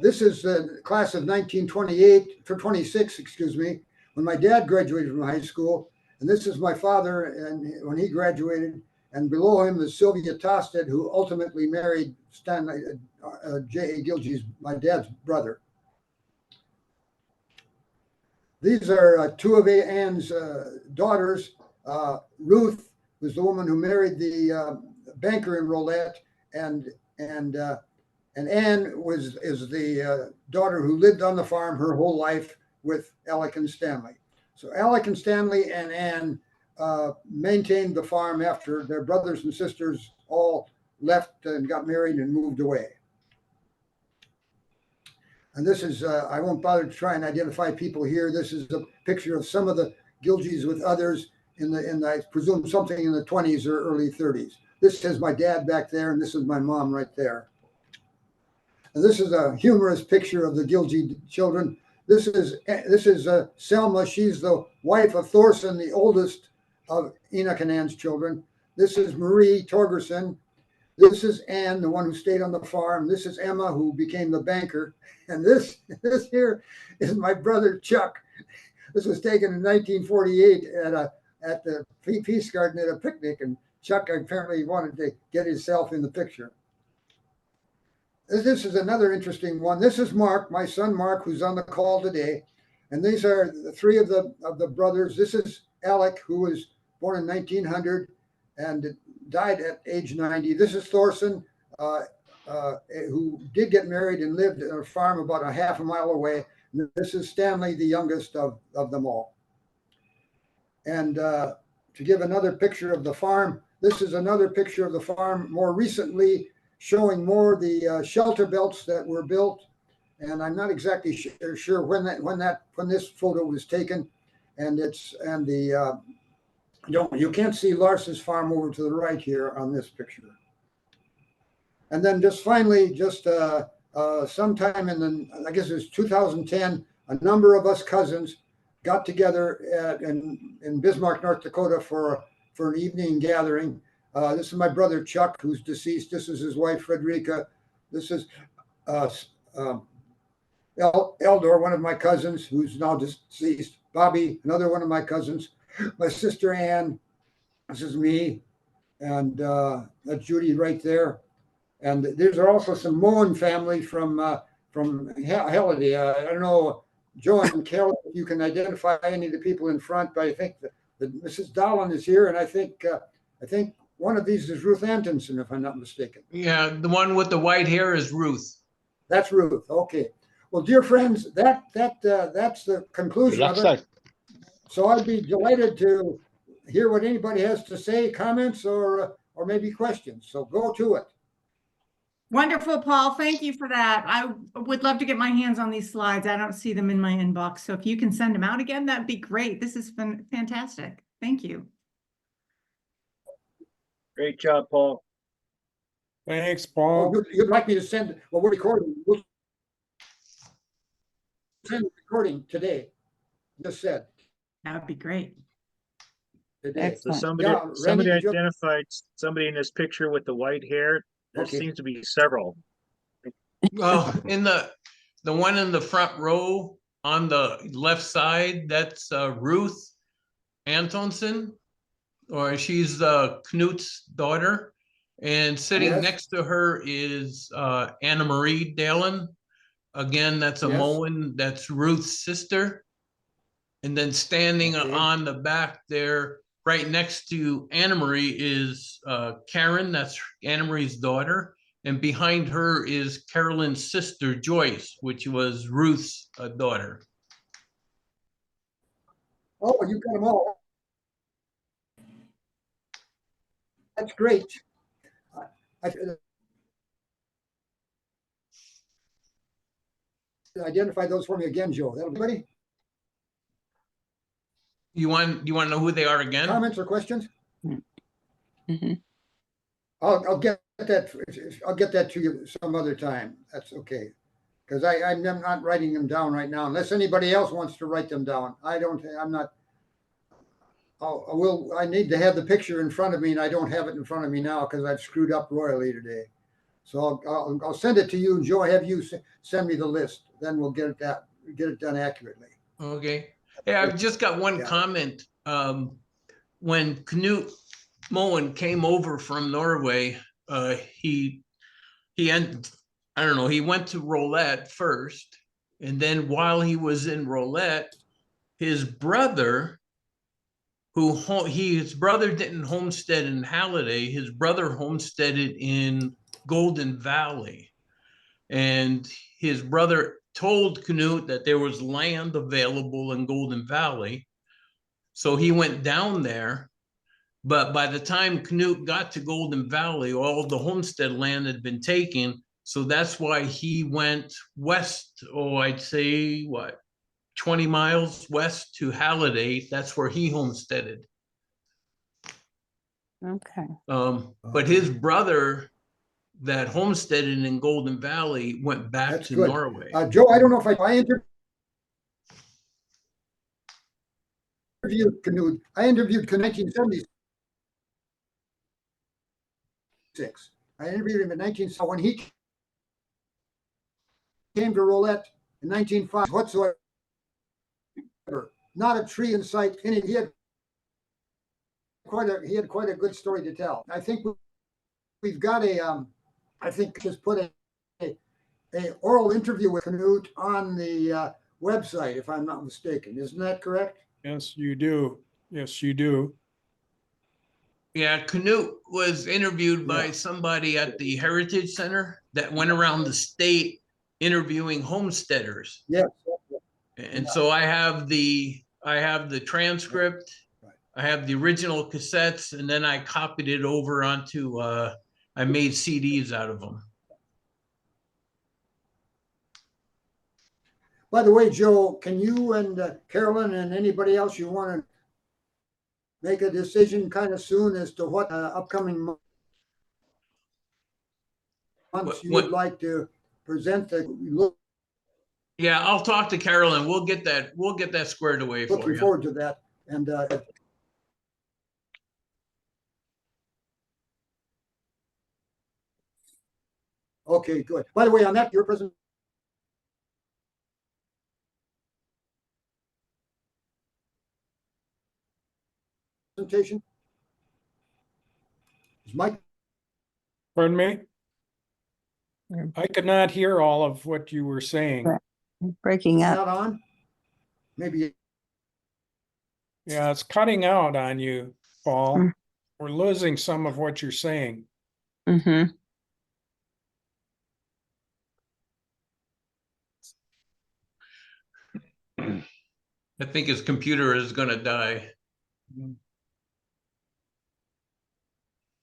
This is the class of 1926, excuse me, when my dad graduated from high school, and this is my father and when he graduated, and below him is Sylvia Tosted, who ultimately married Stanley J.A. Gilje's, my dad's brother. These are two of Ann's daughters. Ruth was the woman who married the banker in Rolette, and Anne is the daughter who lived on the farm her whole life with Alec and Stanley. So Alec and Stanley and Anne maintained the farm after their brothers and sisters all left and got married and moved away. And this is, I won't bother to try and identify people here. This is a picture of some of the Giljes with others in I presume something in the 20s or early 30s. This is my dad back there, and this is my mom right there. And this is a humorous picture of the Gilje children. This is Selma. She's the wife of Thorson, the oldest of Enok and Ann's children. This is Marie Torgerson. This is Anne, the one who stayed on the farm. This is Emma, who became the banker. And this here is my brother Chuck. This was taken in 1948 at the Peace Garden at a picnic, and Chuck apparently wanted to get himself in the picture. This is another interesting one. This is Mark, my son Mark, who's on the call today. And these are the three of the brothers. This is Alec, who was born in 1900 and died at age 90. This is Thorson, who did get married and lived on a farm about a half a mile away. And this is Stanley, the youngest of them all. And to give another picture of the farm, this is another picture of the farm more recently, showing more the shelter belts that were built. And I'm not exactly sure when this photo was taken. And you can't see Larson's farm over to the right here on this picture. And then just finally, just sometime I guess it was 2010, a number of us cousins got together in Bismarck, North Dakota for an evening gathering. This is my brother Chuck, who's deceased. This is his wife Frederica. This is Eldor, one of my cousins, who's now deceased. Bobby, another one of my cousins. My sister Ann. This is me, and that's Judy right there. And there's also some Moen family from Halliday. I don't know, Joe and Kelly, if you can identify any of the people in front, but I think that Mrs. Dolan is here, and I think one of these is Ruth Antonson, if I'm not mistaken. Yeah, the one with the white hair is Ruth. That's Ruth. Okay. Well, dear friends, that's the conclusion of it. So I'd be delighted to hear what anybody has to say, comments, or maybe questions. So go to it. Wonderful, Paul. Thank you for that. I would love to get my hands on these slides. I don't see them in my inbox. So if you can send them out again, that'd be great. This has been fantastic. Thank you. Great job, Paul. Thanks, Paul. You'd like me to send, well, we're recording. We'll send the recording today. Just said. That would be great. Today. So Excellent. somebody Randy, identified somebody in this picture with the white hair. There Okay. seems to be several. Well, in the one in the front row on the left side, that's Ruth Antonson, or she's Knut's daughter. And sitting Yes. next to her is Anna Marie Dalen. Again, that's a Yes. Moen, that's Ruth's sister. And then standing Okay. on the back there, right next to Anna Marie is Karen, that's Anna Marie's daughter. And behind her is Carolyn's sister, Joyce, which was Ruth's daughter. Oh, you got them all. That's great. Identify those for me again, Joe. That'll be ready. You want to know who they are again? Comments or questions? Mm-hmm. I'll get that. I'll get that to you some other time. That's okay, because I'm not writing them down right now. Unless anybody else wants to write them down, I'm not. I need to have the picture in front of me, and I don't have it in front of me now because I've screwed up royally today. So I'll send it to you, and Joe, have you send me the list. Then we'll get it done accurately. Okay. Hey, I've just got one comment. When Knut Moen came over from Norway, he went to Rolette first, and then while he was in Rolette, his brother, his brother didn't homestead in Halliday, his brother homesteaded in Golden Valley, and his brother told Knut that there was land available in Golden Valley, so he went down there. But by the time Knut got to Golden Valley, all the homestead land had been taken. So that's why he went west, I'd say, 20 miles west to Halliday. That's where he homesteaded. Okay. But his brother that homesteaded in Golden Valley went back That's to good. Norway. Joe, I don't know if I interviewed Knut. I interviewed in 1976. I interviewed him in 1970 when he came to Rolette in 1905 whatsoever. Not a tree in sight. And he had quite a good story to tell. I think we've got I think just put a oral interview with Knut on the website, if I'm not mistaken. Isn't that correct? Yes, you do. Yes, you do. Yeah, Canute was interviewed by Yeah. somebody at the Heritage Center that went around the state interviewing homesteaders. Yes. And so I have the transcript, Right. I have the original cassettes, and then I copied it over onto I made CDs out of them. By the way, Joe, can you and Carolyn and anybody else you want to make a decision kind of soon as to what upcoming months you would like to present the Yeah, I'll talk to Carolyn. We'll get that squared away for looking you. forward to that. And okay, good. By the way, on that, your presentation is Mike. Pardon me? I could not hear all of what you were saying. Breaking up. Not on? Maybe. Yeah, it's cutting out on you, Paul. Mm. We're losing some of what you're saying. Mm-hmm. I think his computer is gonna die.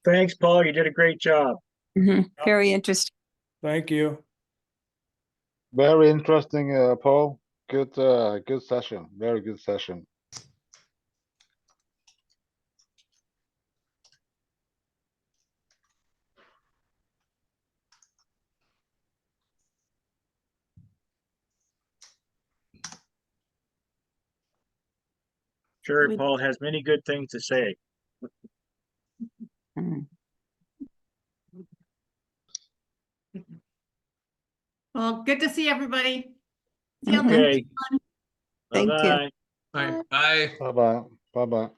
Thanks, Paul. You did a great job. Mm-hmm. Very interesting. Thank you. Very interesting, Paul. Good session. Very good session. Sure, Paul has many good things to say. Mm. Well, good to see everybody. See you on the Mhm. Okay. Thank you. Bye-bye. Bye. Bye. Bye bye. Bye bye.